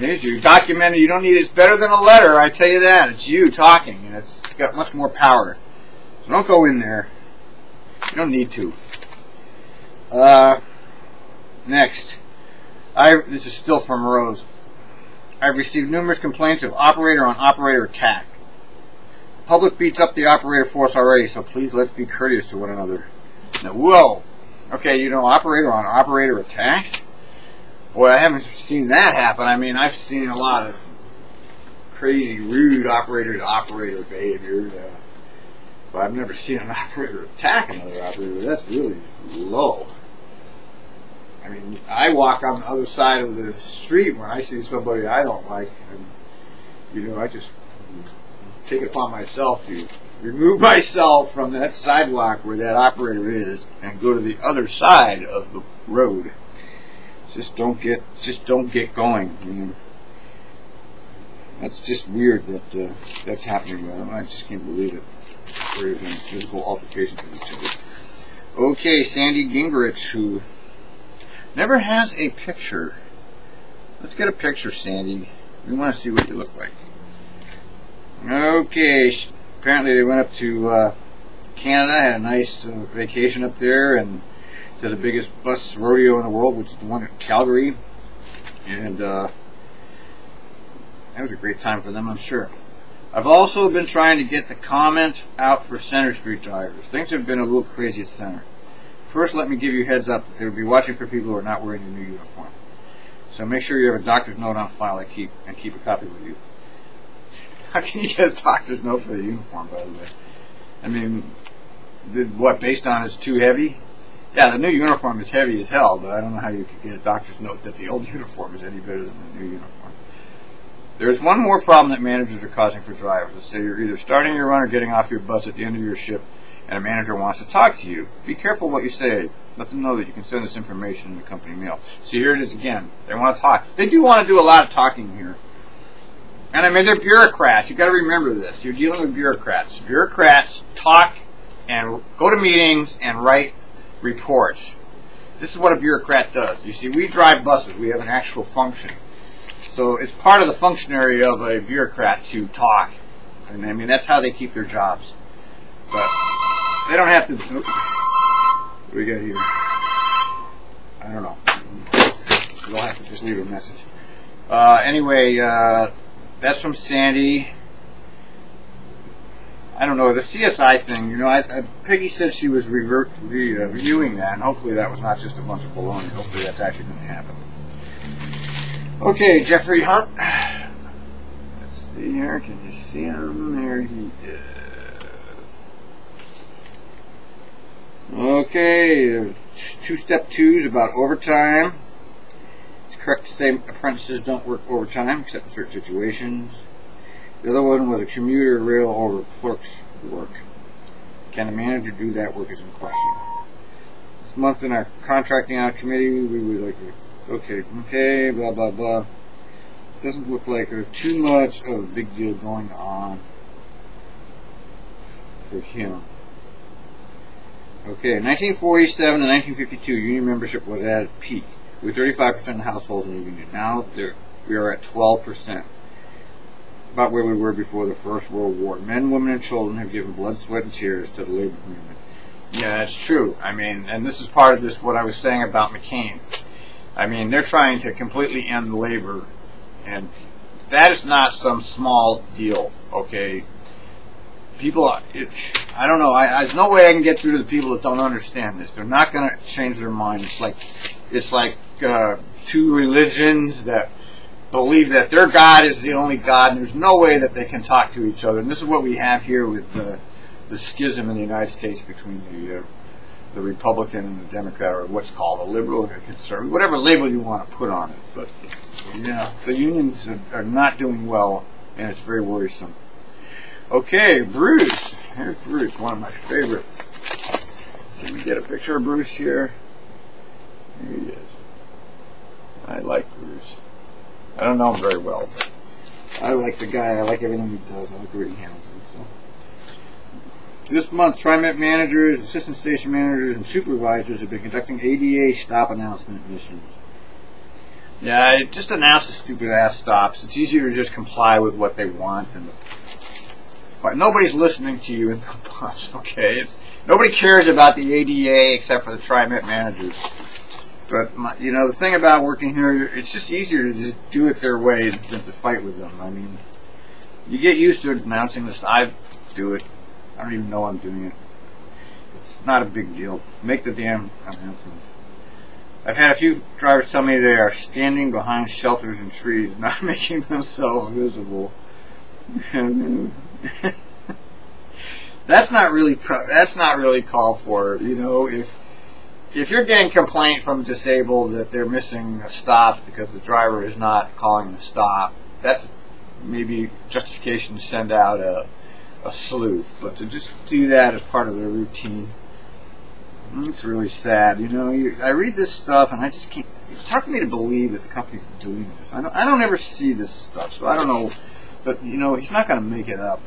There's you documented. You don't need it. It's better than a letter, I tell you that. It's you talking, and it's got much more power. So don't go in there. You don't need to. Next. This is still from Rose. I've received numerous complaints of operator-on-operator attack. The public beats up the operator force already, so please let's be courteous to one another. Now, whoa! Okay, you know, operator-on-operator attacks? Boy, I haven't seen that happen. I mean, I've seen a lot of crazy, rude operator-to-operator behavior, but I've never seen an operator attack another operator. That's really low. I mean, I walk on the other side of the street when I see somebody I don't like, and, you know, I just take it upon myself to remove myself from that sidewalk where that operator is and go to the other side of the road. Just don't get going. I mean, that's just weird that that's happening. I just can't believe it. Or even physical altercations with each other. Okay, Sandy Gingrich, who never has a picture. Let's get a picture, Sandy. We want to see what you look like. Okay, apparently they went up to Canada, had a nice vacation up there, and to the biggest bus rodeo in the world, which is the one at Calgary. And that was a great time for them, I'm sure. I've also been trying to get the comments out for Center Street drivers. Things have been a little crazy at Center. First, let me give you a heads up that they will be watching for people who are not wearing a new uniform. So make sure you have a doctor's note on file and keep a copy with you. How can you get a doctor's note for the uniform, by the way? I mean, what, based on it's too heavy? Yeah, the new uniform is heavy as hell, but I don't know how you could get a doctor's note that the old uniform is any better than the new uniform. There's one more problem that managers are causing for drivers. Let's say you're either starting your run or getting off your bus at the end of your shift, and a manager wants to talk to you. Be careful what you say. Let them know that you can send this information in the company mail. See, here it is again. They want to talk. They do want to do a lot of talking here. And I mean, they're bureaucrats. You've got to remember this. You're dealing with bureaucrats. Bureaucrats talk and go to meetings and write reports. This is what a bureaucrat does. You see, we drive buses. We have an actual function. So it's part of the functionary of a bureaucrat to talk. And I mean, that's how they keep their jobs. But they don't have to. What do we got here? I don't know. We'll have to just leave a message. Anyway, that's from Sandy. I don't know, the CSI thing, you know, Peggy said she was reviewing that, and hopefully that was not just a bunch of baloney. Hopefully that's actually going to happen. Okay, Jeffrey Hunt. Let's see here. Can you see him? There he is. Okay, step 2 is about overtime. It's correct to say apprentices don't work overtime except in certain situations. The other one was a commuter rail over clerk's work. Can a manager do that work is in question. This month in our contracting out committee, we were like, okay, blah, blah, blah. Doesn't look like there's too much of a big deal going on for him. Okay, in 1947 and 1952, union membership was at its peak, with 35% of households in the union. Now we are at 12%. About where we were before the First World War. Men, women, and children have given blood, sweat, and tears to the labor movement. Yeah, that's true. I mean, and this is part of this, what I was saying about McCain. I mean, they're trying to completely end labor, and that is not some small deal, okay? People, I don't know, there's no way I can get through to the people that don't understand this. They're not going to change their mind. It's like two religions that believe that their God is the only God, and there's no way that they can talk to each other. And this is what we have here with the schism in the United States between the Republican and the Democrat, or what's called a liberal and a conservative, whatever label you want to put on it. But yeah, the unions are not doing well, and it's very worrisome. Okay, Bruce. Here's Bruce, one of my favorite. Can we get a picture of Bruce here? Here he is. I like Bruce. I don't know him very well, but I like the guy. I like everything he does. I like the way he handles himself. This month, TriMet managers, assistant station managers, and supervisors have been conducting ADA stop announcement missions. Yeah, just announce the stupid ass stops. It's easier to just comply with what they want and fight. Nobody's listening to you in the bus. Okay, nobody cares about the ADA except for the TriMet managers. But the thing about working here, it's just easier to just do it their way than to fight with them. I mean, you get used to announcing this. I do it. I don't even know I'm doing it. It's not a big deal. Make the damn announcement. I've had a few drivers tell me they are standing behind shelters and trees, not making themselves visible. That's not really called for. If you're getting complaint from disabled that they're missing a stop because the driver is not calling the stop, that's maybe justification to send out a sleuth. But to just do that as part of their routine, it's really sad. I read this stuff and I just can't. It's hard for me to believe that the company's doing this. I don't ever see this stuff, so I don't know. But he's not going to make it up.